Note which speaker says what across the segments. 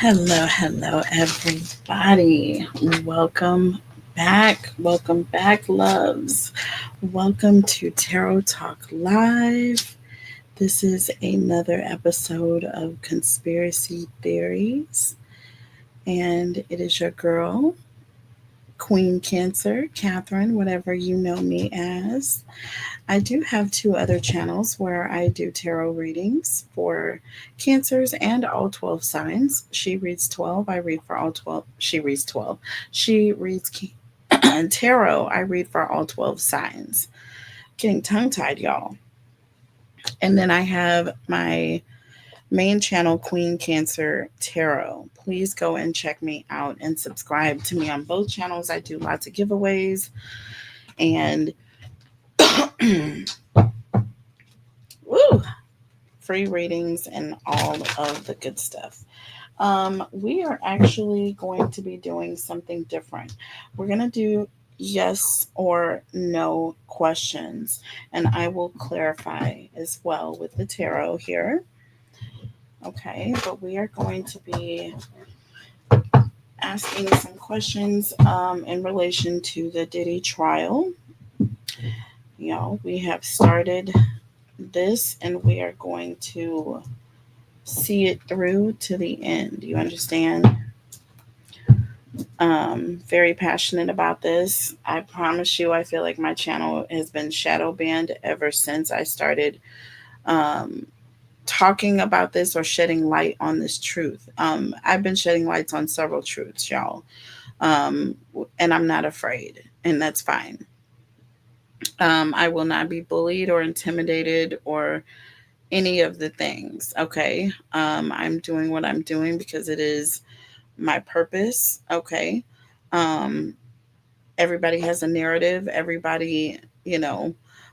Speaker 1: Hello, everybody. Welcome back, loves. Welcome to Tarot Talk Live. This is another episode of Conspiracy Theories, and it is your girl, Queen Cancer, Catherine, whatever you know me as. I do have two other channels where I do tarot readings for cancers and all 12 signs. She reads 12, I read for all 12. She reads 12. She reads tarot, I read for all 12 signs. Getting tongue tied, y'all. And then I have my main channel, Queen Cancer Tarot. Please go and check me out and subscribe to me on both channels. I do lots of giveaways and woo, free readings and all of the good stuff. We are actually going to be doing something different. We're going to do yes or no questions, and I will clarify as well with the tarot here. Okay, but we are going to be asking some questions in relation to the Diddy trial. We have started this and we are going to see it through to the end. You understand? Very passionate about this. I promise you, I feel like my channel has been shadow banned ever since I started um, talking about this or shedding light on this truth. I've been shedding lights on several truths, y'all, um, and I'm not afraid, and that's fine. I will not be bullied or intimidated or any of the things. Okay. I'm doing what I'm doing because it is my purpose. Okay. Um, Everybody has a narrative. Everybody,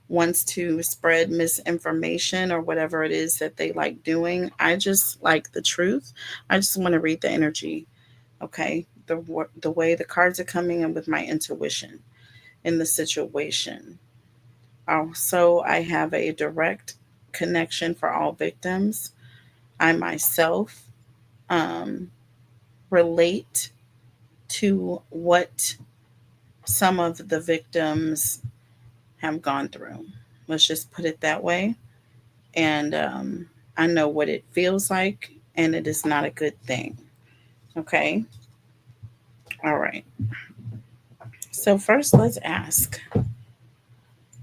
Speaker 1: wants to spread misinformation or whatever it is that they like doing. I just like the truth. I just want to read the energy. Okay. The way the cards are coming in with my intuition in the situation. Also, I have a direct connection for all victims. I myself um, relate to what some of the victims have gone through. Let's just put it that way. And I know what it feels like, and it is not a good thing. Okay. All right. So, first, let's ask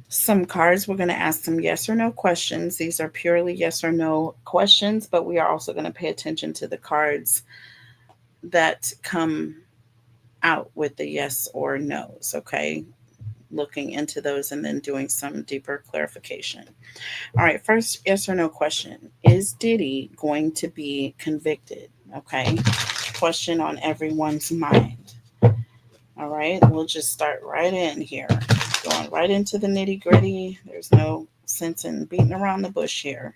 Speaker 1: some cards. We're going to ask some yes or no questions. These are purely yes or no questions, but we are also going to pay attention to the cards that come out with the yes or no's. Okay. Looking into those and then doing some deeper clarification. All right, first yes or no question. Is Diddy going to be convicted? Okay, question on everyone's mind. All right, we'll just start right in here. Going right into the nitty gritty. There's no sense in beating around the bush here.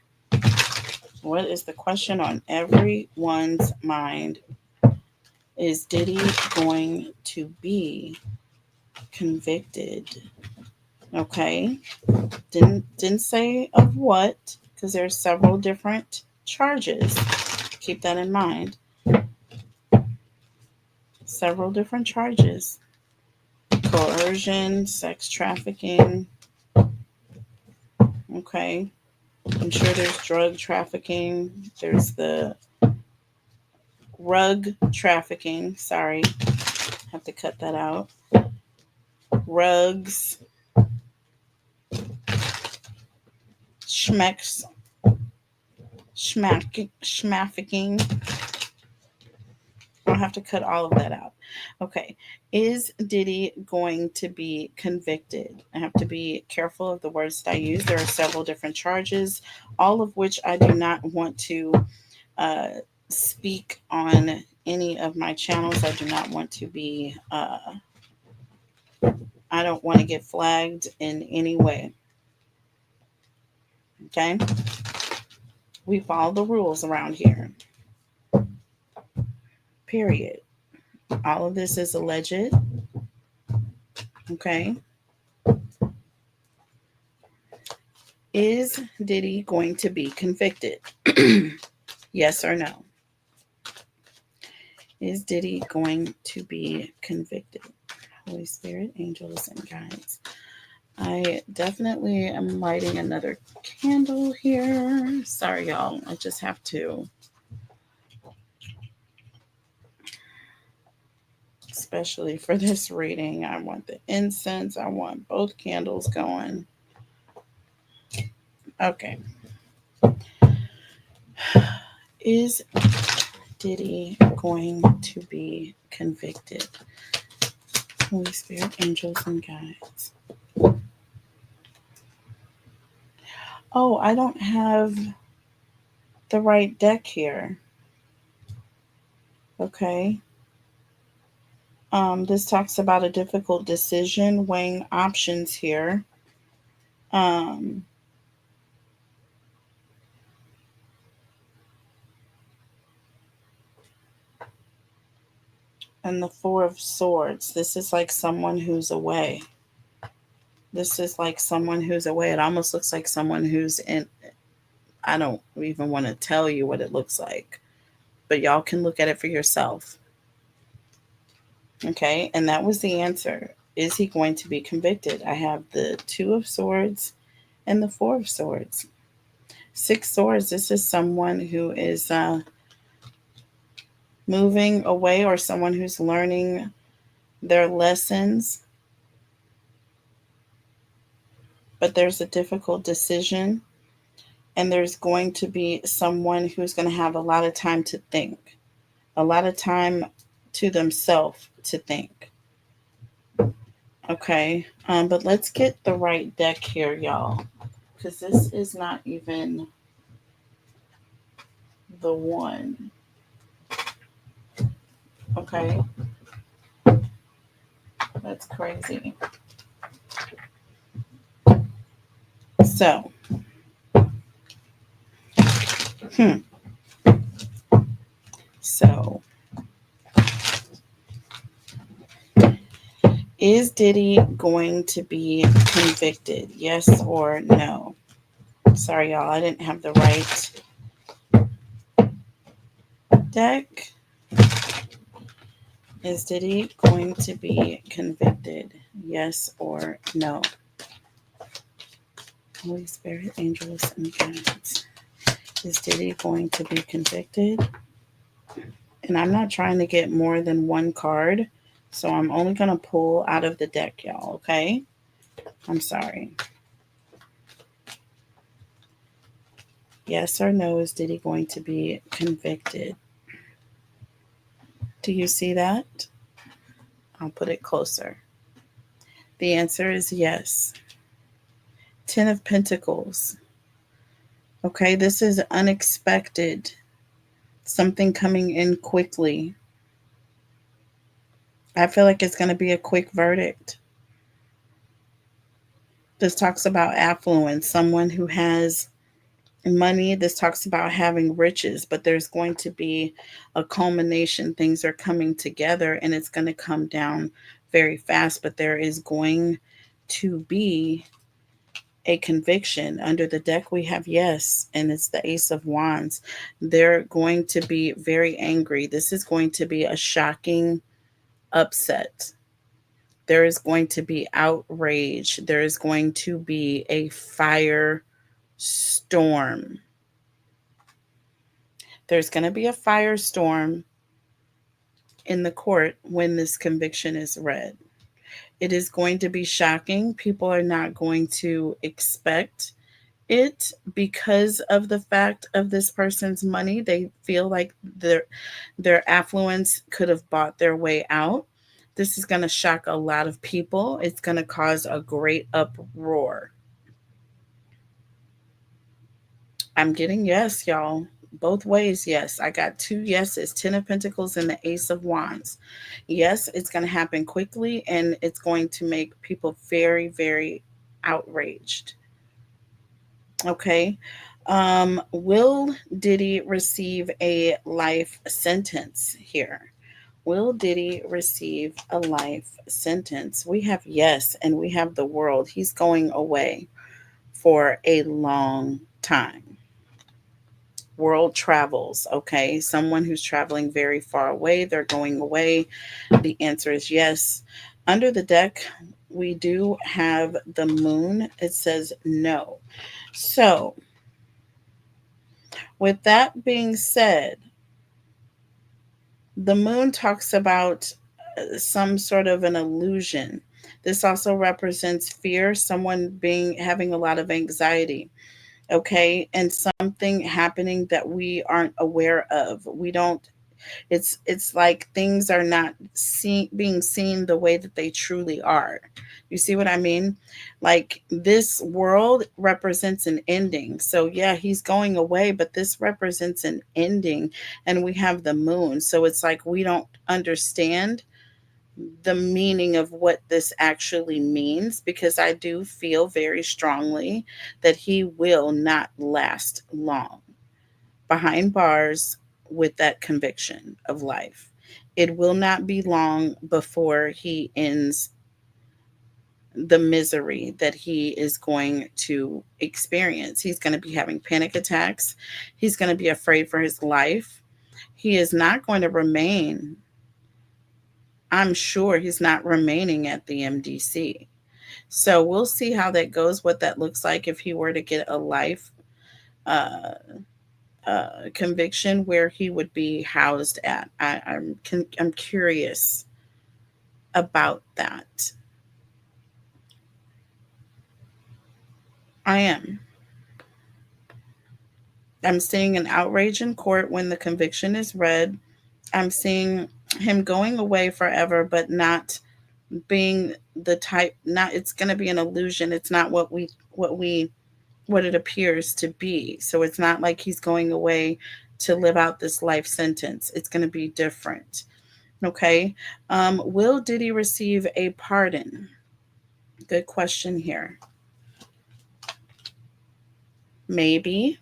Speaker 1: What is the question on everyone's mind? Is Diddy going to be convicted? Okay, didn't say of what, because there's several different charges. Keep that in mind. Several different charges: coercion, sex trafficking. Okay, I'm sure there's drug trafficking. There's the rug trafficking. Sorry, have to cut that out. Rugs, schmecks, schmafficking. I'll have to cut all of that out. Okay. Is Diddy going to be convicted? I have to be careful of the words that I use. There are several different charges, all of which I do not want to uh, speak on any of my channels. I do not want to be, I don't want to get flagged in any way. Okay. We follow the rules around here. Period. All of this is alleged. Okay. Is Diddy going to be convicted? Yes or no? Is Diddy going to be convicted? Holy Spirit, angels, and guides. I definitely am lighting another candle here. Sorry, y'all. I just have to. Especially for this reading, I want the incense. I want both candles going. Okay. Is Diddy going to be convicted? Holy Spirit, angels, and guides. Oh, I don't have the right deck here. Okay. This talks about a difficult decision, weighing options here. Um, and the Four of Swords. This is like someone who's away. This is like someone who's away. It almost looks like someone who's in. I don't even want to tell you what it looks like, but y'all can look at it for yourself. Okay, and that was the answer. Is he going to be convicted? I have the Two of Swords and the Four of Swords. Six Swords, this is someone who is moving away or someone who's learning their lessons. But there's a difficult decision, and there's going to be someone who's going to have a lot of time to think, a lot of time to themselves to think. Okay, but let's get the right deck here, y'all, because this is not even the one. Okay, that's crazy. So, hmm. So, is Diddy going to be convicted? Yes or no? Sorry, y'all, I didn't have the right deck. Is Diddy going to be convicted? Yes or no? Holy Spirit, angels, and guides. Is Diddy going to be convicted? And I'm not trying to get more than one card, so I'm only going to pull out of the deck, y'all, okay? I'm sorry. Yes or no, is Diddy going to be convicted? Do you see that? I'll put it closer. The answer is yes. Ten of Pentacles. Okay, this is unexpected. Something coming in quickly. I feel like it's going to be a quick verdict. This talks about affluence, someone who has money. This talks about having riches, but there's going to be a culmination. Things are coming together and it's going to come down very fast, but there is going to be a conviction. Under the deck we have yes, and it's the Ace of Wands. They're going to be very angry. This is going to be a shocking upset. There is going to be outrage. There is going to be a fire storm. There's going to be a firestorm in the court when this conviction is read. It is going to be shocking. People are not going to expect it because of the fact of this person's money. They feel like their affluence could have bought their way out. This is going to shock a lot of people. It's going to cause a great uproar. I'm getting yes, y'all. Both ways, yes. I got two yeses, Ten of Pentacles and the Ace of Wands. Yes, it's going to happen quickly, and it's going to make people very, very outraged. Okay. Will Diddy receive a life sentence here? Will Diddy receive a life sentence? We have yes, and we have the world. He's going away for a long time. world travels. Okay, someone who's traveling very far away, they're going away. The answer is yes. Under the deck, we do have the moon. It says no. So, with that being said, the moon talks about some sort of an illusion. This also represents fear, someone being having a lot of anxiety, okay, and something happening that we aren't aware of. We don't, it's like things are not being seen the way that they truly are. You see what I mean? Like this world represents an ending. So yeah, he's going away, but this represents an ending, and we have the moon. So it's like we don't understand the meaning of what this actually means, because I do feel very strongly that he will not last long behind bars with that conviction of life. It will not be long before he ends the misery that he is going to experience. He's going to be having panic attacks. He's going to be afraid for his life. He is not going to remain, I'm sure he's not remaining at the MDC. So we'll see how that goes, what that looks like if he were to get a life uh, conviction, where he would be housed at. I'm curious about that. I am. I'm seeing an outrage in court when the conviction is read. I'm seeing him going away forever, but not being the type. Not, it's going to be an illusion. It's not what it appears to be. So it's not like he's going away to live out this life sentence. It's going to be different. Okay. Will Diddy receive a pardon? Good question here. Maybe.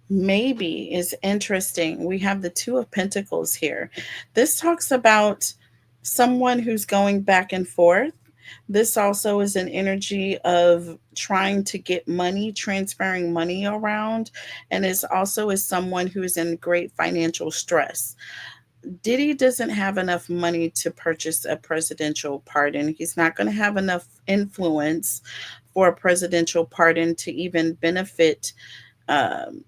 Speaker 1: Maybe is interesting. We have the Two of Pentacles here. This talks about someone who's going back and forth. This also is an energy of trying to get money, transferring money around, and is also is someone who is in great financial stress. Diddy doesn't have enough money to purchase a presidential pardon. He's not going to have enough influence for a presidential pardon to even benefit um,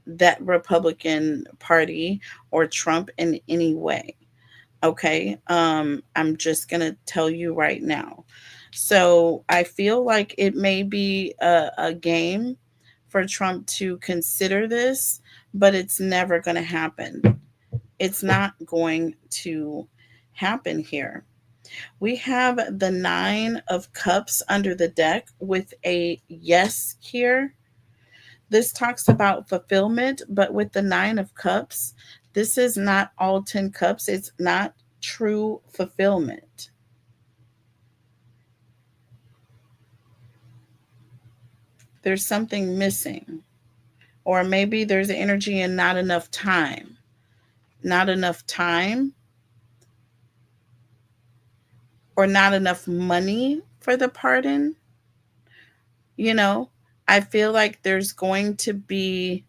Speaker 1: that Republican Party or Trump in any way. Okay. I'm just going to tell you right now. So I feel like it may be a game for Trump to consider this, but it's never going to happen. It's not going to happen here. We have the Nine of Cups under the deck with a yes here. This talks about fulfillment, but with the Nine of Cups, this is not all 10 cups. It's not true fulfillment. There's something missing. Or maybe there's energy and not enough time. Not enough time, or not enough money for the pardon. You know, I feel like there's going to be,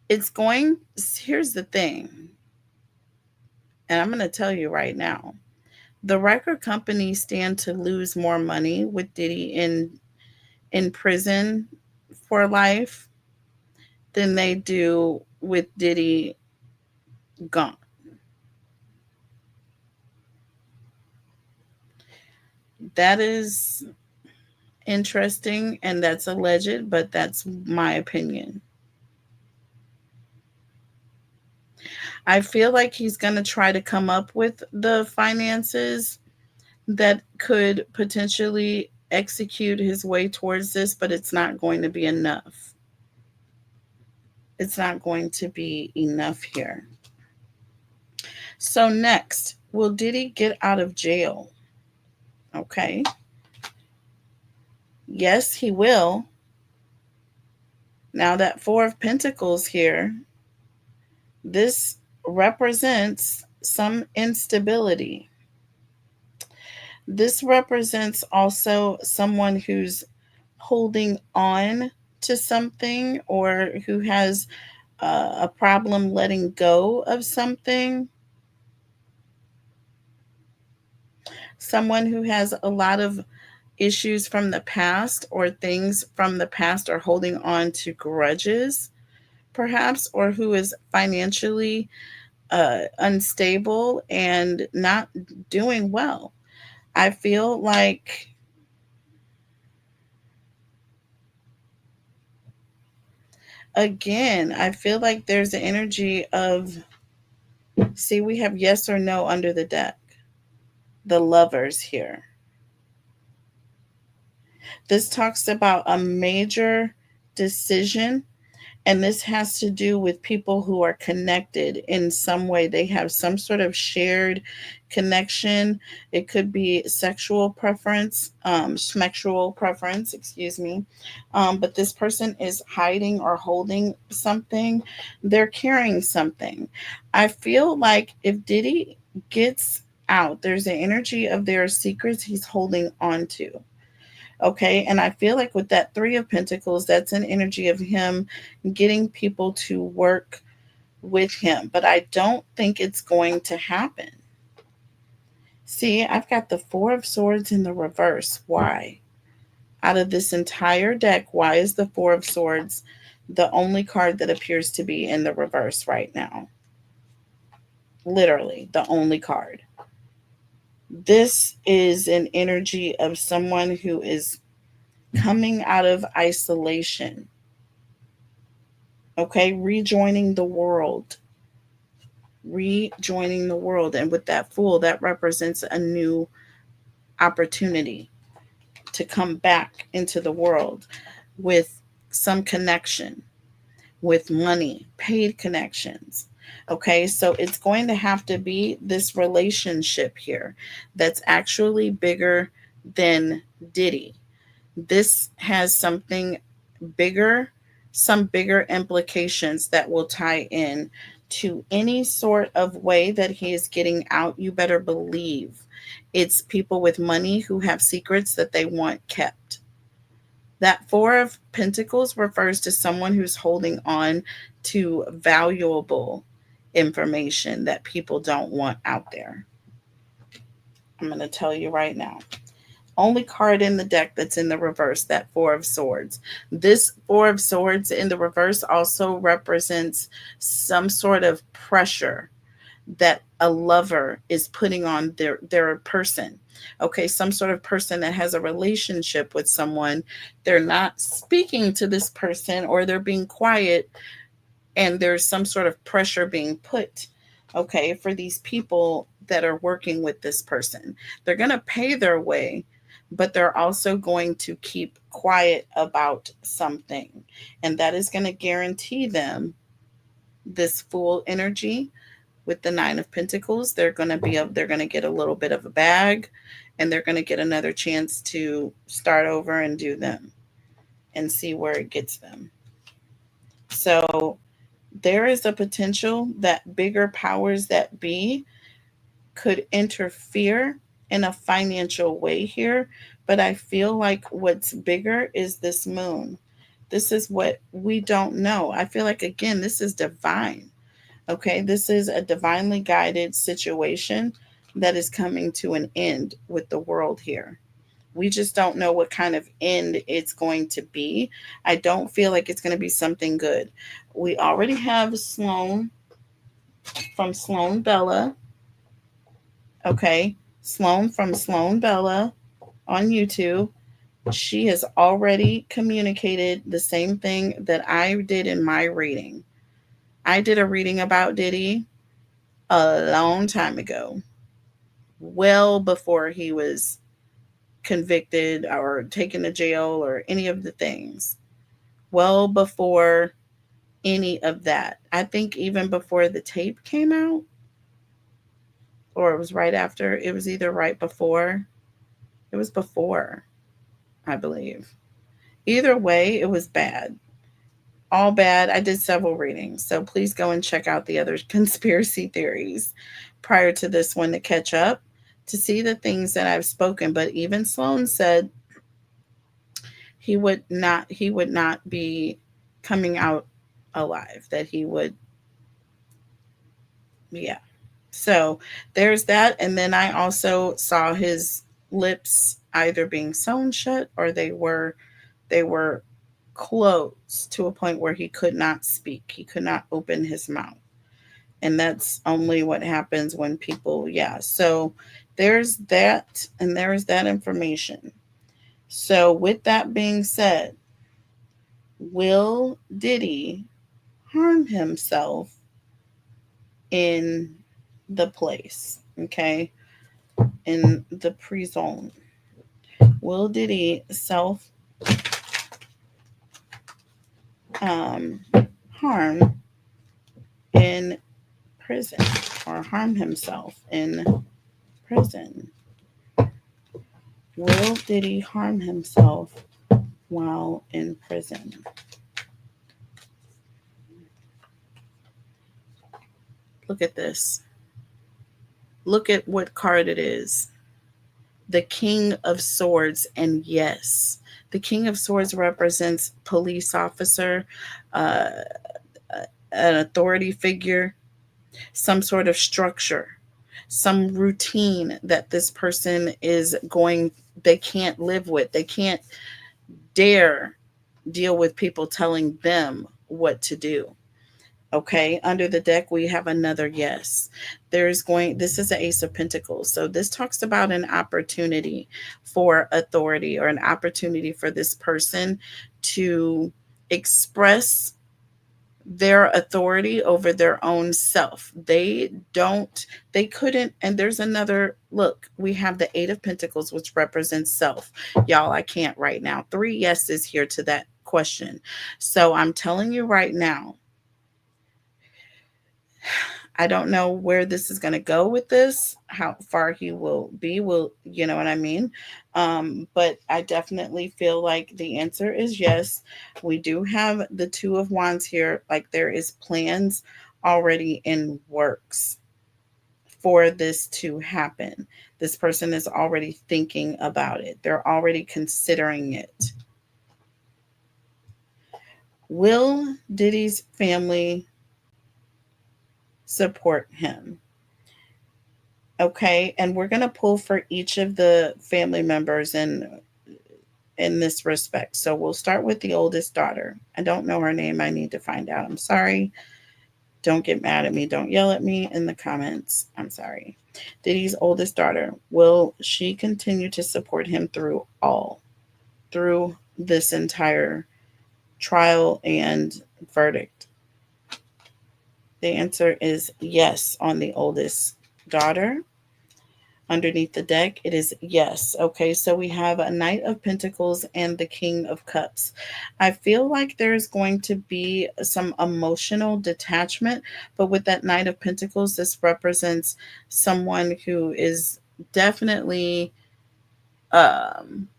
Speaker 1: it's going, here's the thing, and I'm going to tell you right now. The record companies stand to lose more money with Diddy in prison for life than they do with Diddy gone. That is interesting, and that's alleged, but that's my opinion. I feel like he's going to try to come up with the finances that could potentially execute his way towards this, but it's not going to be enough. It's not going to be enough here. So, next, will Diddy get out of jail? Okay. Yes, he will. Now, that Four of Pentacles here, this represents some instability. This represents also someone who's holding on to something, or who has a problem letting go of something. Someone who has a lot of issues from the past or things from the past, or holding on to grudges, perhaps, or who is financially unstable and not doing well. I feel like, again, I feel like there's an energy of, see, we have yes or no under the deck, the lovers here. This talks about a major decision, and this has to do with people who are connected in some way. They have some sort of shared connection. It could be sexual preference, schmexual preference, excuse me. But this person is hiding or holding something. They're carrying something. I feel like if Diddy gets out, there's an energy of their secrets he's holding on to. Okay. And I feel like with that Three of Pentacles, that's an energy of him getting people to work with him. But I don't think it's going to happen. See, I've got the Four of Swords in the reverse. Why? Out of this entire deck, why is the Four of Swords the only card that appears to be in the reverse right now? Literally, the only card. This is an energy of someone who is coming out of isolation. Okay, rejoining the world. Rejoining the world. And with that Fool, that represents a new opportunity to come back into the world with some connection, with money, paid connections. Okay, so it's going to have to be this relationship here that's actually bigger than Diddy. This has something bigger, some bigger implications that will tie in to any sort of way that he is getting out. You better believe it's people with money who have secrets that they want kept. That Four of Pentacles refers to someone who's holding on to valuable information that people don't want out there. I'm going to tell you right now. Only card in the deck that's in the reverse, that Four of Swords. This Four of Swords in the reverse also represents some sort of pressure that a lover is putting on their person. Okay, some sort of person that has a relationship with someone. They're not speaking to this person, or they're being quiet, and there's some sort of pressure being put, okay, for these people that are working with this person. They're going to pay their way, but they're also going to keep quiet about something. And that is going to guarantee them this Fool energy with the Nine of Pentacles. They're going to get a little bit of a bag, and they're going to get another chance to start over and do them and see where it gets them. So there is a potential that bigger powers that be could interfere in a financial way here. But I feel like what's bigger is this Moon. This is what we don't know. I feel like, again, this is divine. Okay, this is a divinely guided situation that is coming to an end with the world here. We just don't know what kind of end it's going to be. I don't feel like it's going to be something good. We already have Sloan from Sloan Bella. Okay, Sloan from Sloan Bella on YouTube. She has already communicated the same thing that I did in my reading. I did a reading about Diddy a long time ago, well before he was convicted or taken to jail or any of the things. Well before any of that. I think even before the tape came out, or it was right after. It was either right before. It was before, I believe. Either way, it was bad. All bad. I did several readings. So please go and check out the other conspiracy theories prior to this one to catch up, to see the things that I've spoken. But even Sloan said he would not be coming out alive, that he would, yeah. So there's that. And then I also saw his lips either being sewn shut or they were closed to a point where he could not speak. He could not open his mouth. And that's only what happens when people, yeah. So there's that, and there's that information. So with that being said, will Diddy harm himself in the place? Okay. In the pre zone. Will Diddy self um, harm in prison, or harm himself in prison? Will Diddy harm himself while in prison? Look at this. Look at what card it is. The King of Swords. And yes, the King of Swords represents police officer, uh, an authority figure, some sort of structure, some routine that this person is going, they can't live with. They can't dare deal with people telling them what to do. Okay, under the deck we have another yes. This is the Ace of Pentacles. So this talks about an opportunity for authority, or an opportunity for this person to express their authority over their own self. They couldn't, and there's another look. We have the Eight of Pentacles, which represents self. Y'all, I can't right now. 3 yeses here to that question. So I'm telling you right now, I don't know where this is going to go with this, how far he will, you know what I mean? But I definitely feel like the answer is yes. We do have the Two of Wands here. Like there is plans already in works for this to happen. This person is already thinking about it. They're already considering it. Will Diddy's family support him? Okay, and we're going to pull for each of the family members in this respect. So we'll start with the oldest daughter. I don't know her name. I need to find out. I'm sorry. Don't get mad at me. Don't yell at me in the comments. I'm sorry. Diddy's oldest daughter. Will she continue to support him through this entire trial and verdict? The answer is yes on the oldest daughter. Underneath the deck, it is yes. Okay, so we have a Knight of Pentacles and the King of Cups. I feel like there's going to be some emotional detachment, but with that Knight of Pentacles, this represents someone who is definitely um,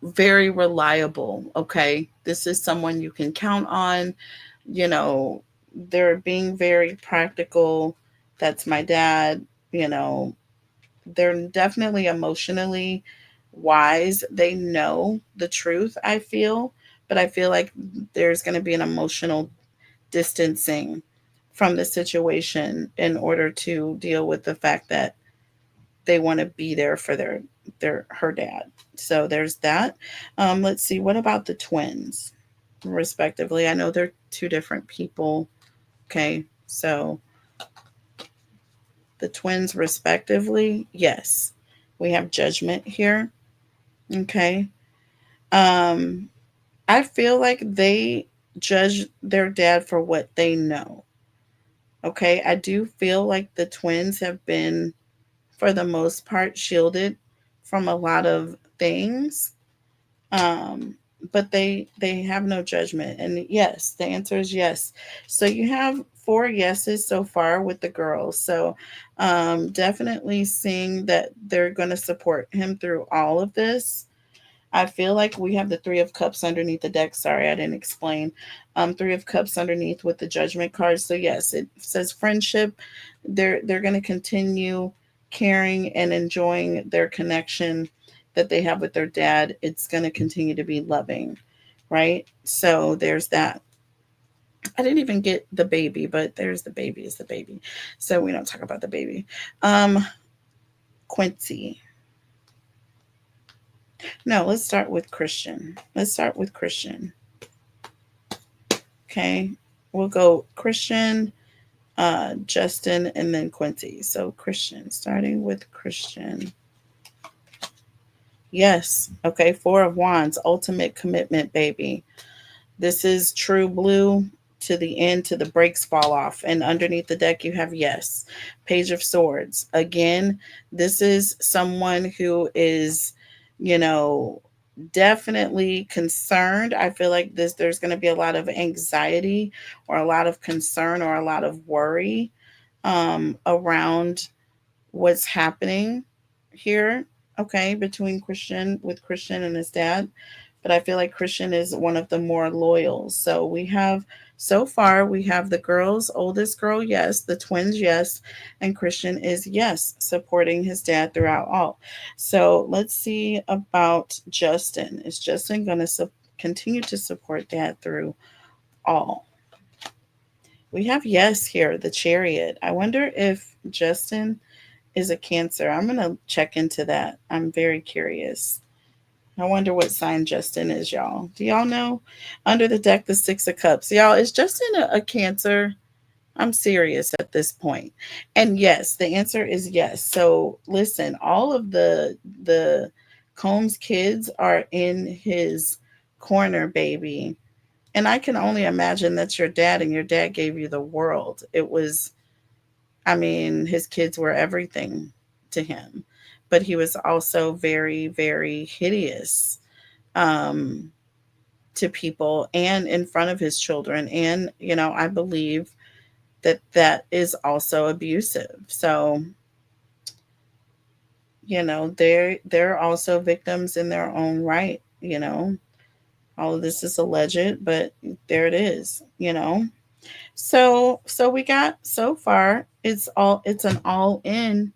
Speaker 1: very reliable. Okay, this is someone you can count on. You know, they're being very practical. That's my dad. You know, they're definitely emotionally wise. They know the truth, I feel, but I feel like there's going to be an emotional distancing from the situation in order to deal with the fact that they want to be there for their her dad. So there's that. Let's see, what about the twins respectively? I know they're two different people. Okay, so the twins respectively, yes. We have Judgment here. Okay. Um, I feel like they judge their dad for what they know. Okay. I do feel like the twins have been, for the most part, shielded from a lot of things. Um, but they have no judgment. And yes, the answer is yes. So you have 4 yeses so far with the girls. So definitely seeing that they're going to support him through all of this. I feel like we have the Three of Cups underneath the deck. Sorry, I didn't explain. Three of Cups underneath with the Judgment card. So yes, it says friendship. They're going to continue caring and enjoying their connection that they have with their dad, it's going to continue to be loving, right? So there's that. I didn't even get the baby, but there's the baby is the baby. So we don't talk about the baby. Um, Quincy. No, let's start with Christian. Let's start with Christian. Okay. We'll go Christian, Justin, and then Quincy. So Christian, starting with Christian. Yes. Okay. Four of Wands, ultimate commitment, baby. This is true blue to the end, to the brakes fall off. And underneath the deck, you have yes. Page of Swords. Again, this is someone who is, you know, definitely concerned. I feel like there's going to be a lot of anxiety or a lot of concern or a lot of worry around what's happening here, okay, between Christian with Christian and his dad. But I feel like Christian is one of the more loyal. So we have so far we have the girls, oldest girl, yes, the twins, yes, and Christian is yes, supporting his dad throughout all. So let's see about Justin. Is Justin going to continue to support dad through all? We have yes here, the chariot. I wonder if Justin is a Cancer. I'm going to check into that. I'm very curious. I wonder what sign Justin is, y'all. Do y'all know? Under the deck, the Six of Cups. Y'all, is Justin a Cancer? I'm serious at this point. And yes, the answer is yes. So listen, all of the Combs kids are in his corner, baby. And I can only imagine that's your dad, and your dad gave you the world. It was, I mean, his kids were everything to him, but he was also very, very hideous um, to people and in front of his children. And, you know, I believe that that is also abusive. So, you know, they're also victims in their own right. You know, all of this is alleged, but there it is. You know, so we got so far. It's an all in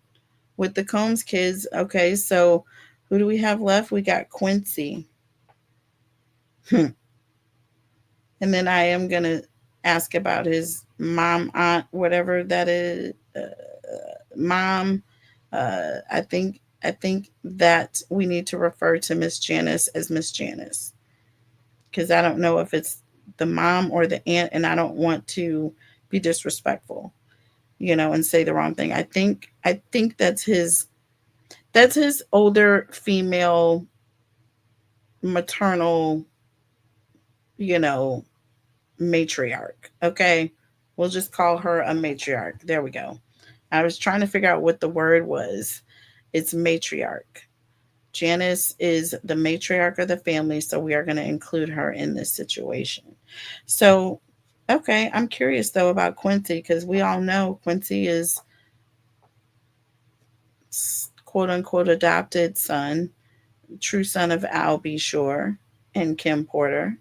Speaker 1: with the Combs kids. Okay, so who do we have left? We got Quincy. Hmm. And then I am going to ask about his mom, aunt, whatever that is. Mom, I think that we need to refer to Miss Janice as Miss Janice because I don't know if it's the mom or the aunt, and I don't want to be disrespectful, you know, and say the wrong thing. I think that's his older female maternal, you know, matriarch. Okay. We'll just call her a matriarch. There we go. I was trying to figure out what the word was. It's matriarch. Janice is the matriarch of the family, so we are going to include her in this situation. So, okay, I'm curious though about Quincy because we all know Quincy is quote unquote adopted son, true son of Al B. Shore and Kim Porter.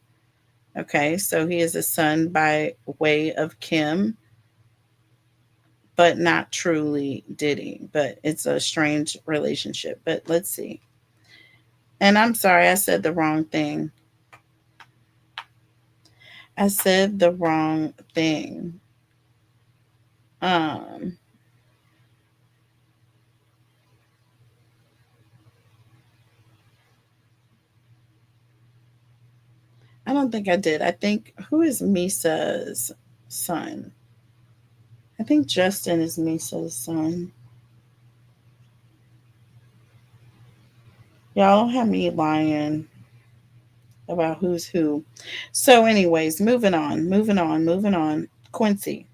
Speaker 1: Okay, so he is a son by way of Kim, but not truly Diddy. But it's a strange relationship. But let's see. And I'm sorry, I said the wrong thing. I said the wrong thing. Um, I don't think I did. I think who is Misa's son? I think Justin is Misa's son. Y'all don't have me lying about who's who. So, anyways, moving on. Quincy.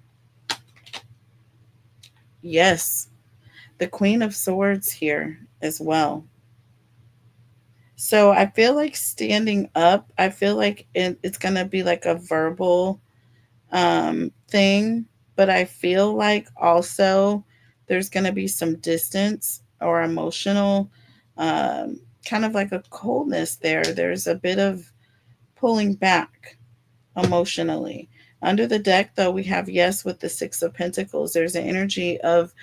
Speaker 1: Yes, the Queen of Swords here as well. So I feel like standing up, I feel like it's going to be like a verbal thing, but I feel like also there's going to be some distance or emotional, kind of like a coldness there. There's a bit of pulling back emotionally. Under the deck, though, we have yes with the Six of Pentacles. There's an energy of,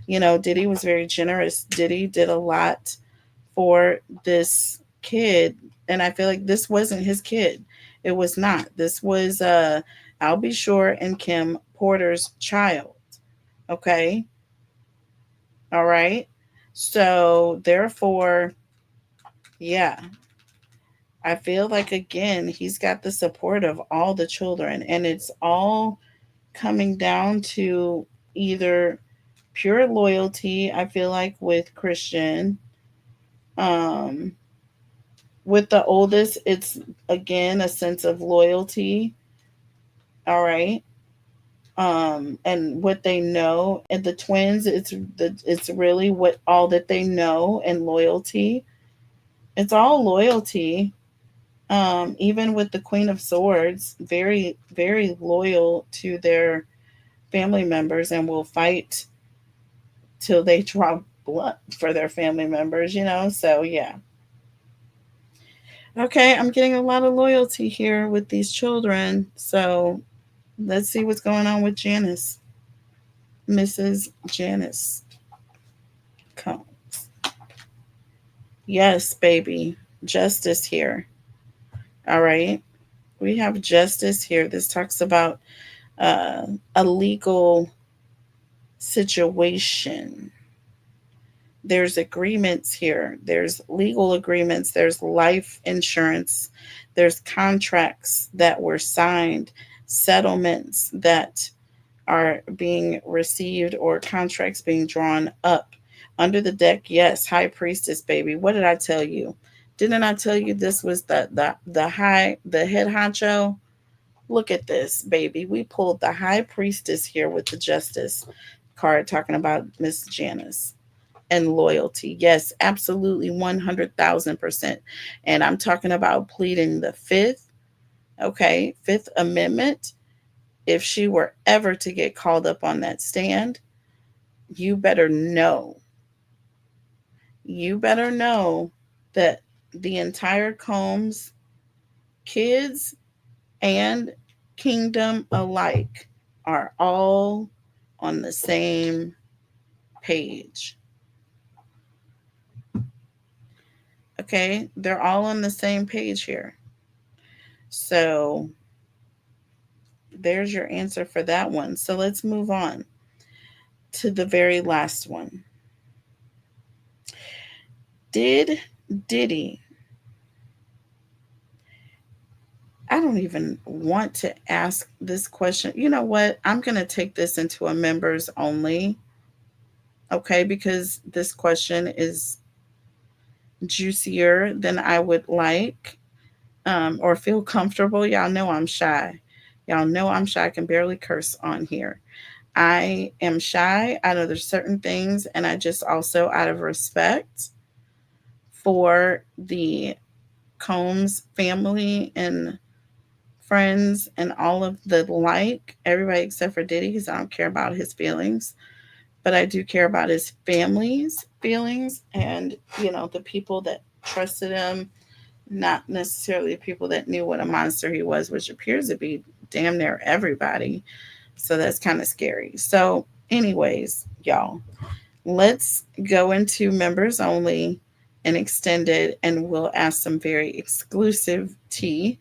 Speaker 1: you know, Diddy was very generous. Diddy did a lot for this kid. And I feel like this wasn't his kid. It was not. This was Albie Shore and Kim Porter's child. Okay. All right. So therefore, yeah, I feel like again he's got the support of all the children, and it's all coming down to either pure loyalty. I feel like with Christian, um, with the oldest, it's again a sense of loyalty. All right. And what they know, and the twins, it's really what all that they know and loyalty. It's all loyalty. Even with the Queen of Swords, very, very loyal to their family members and will fight till they draw blood for their family members, you know? So, yeah. Okay, I'm getting a lot of loyalty here with these children. So, let's see what's going on with Janice. Mrs. Janice Combs. Yes, baby. Justice here. All right. We have justice here. This talks about uh, a legal situation. There's agreements here. There's legal agreements. There's life insurance. There's contracts that were signed, settlements that are being received, or contracts being drawn up. Under the deck, yes, high priestess, baby. What did I tell you? Didn't I tell you this was the head honcho? Look at this, baby. We pulled the high priestess here with the justice card talking about Miss Janice and loyalty. Yes, absolutely 100,000%. And I'm talking about pleading the fifth, okay, Fifth Amendment. If she were ever to get called up on that stand, you better know, you better know that the entire Combs kids and kingdom alike are all on the same page. Okay, they're all on the same page here. So there's your answer for that one. So let's move on to the very last one. Did Diddy, I don't even want to ask this question. You know what? I'm going to take this into a members only, okay, because this question is juicier than I would like, or feel comfortable. Y'all know I'm shy. Y'all know I'm shy. I can barely curse on here. I am shy. I know there's certain things, and I just also, out of respect for the Combs family and friends and all of the like, everybody except for Diddy, because I don't care about his feelings, but I do care about his family's feelings and, the people that trusted him, not necessarily the people that knew what a monster he was, which appears to be damn near everybody. So that's kind of scary. So, anyways, y'all, let's go into members only and extended, and we'll ask some very exclusive tea,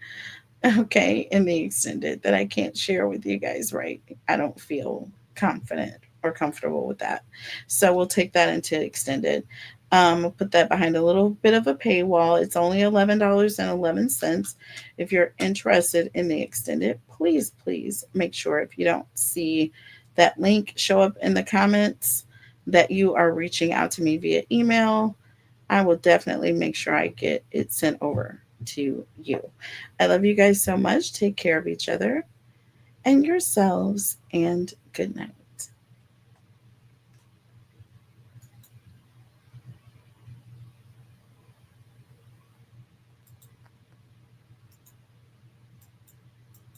Speaker 1: okay, in the extended that I can't share with you guys, right? I don't feel confident or comfortable with that. So we'll take that into extended. We'll put that behind a little bit of a paywall. It's only $11.11. If you're interested in the extended, please make sure, if you don't see that link show up in the comments, that you are reaching out to me via email. I will definitely make sure I get it sent over to you. I love you guys so much. Take care of each other and yourselves, and good night.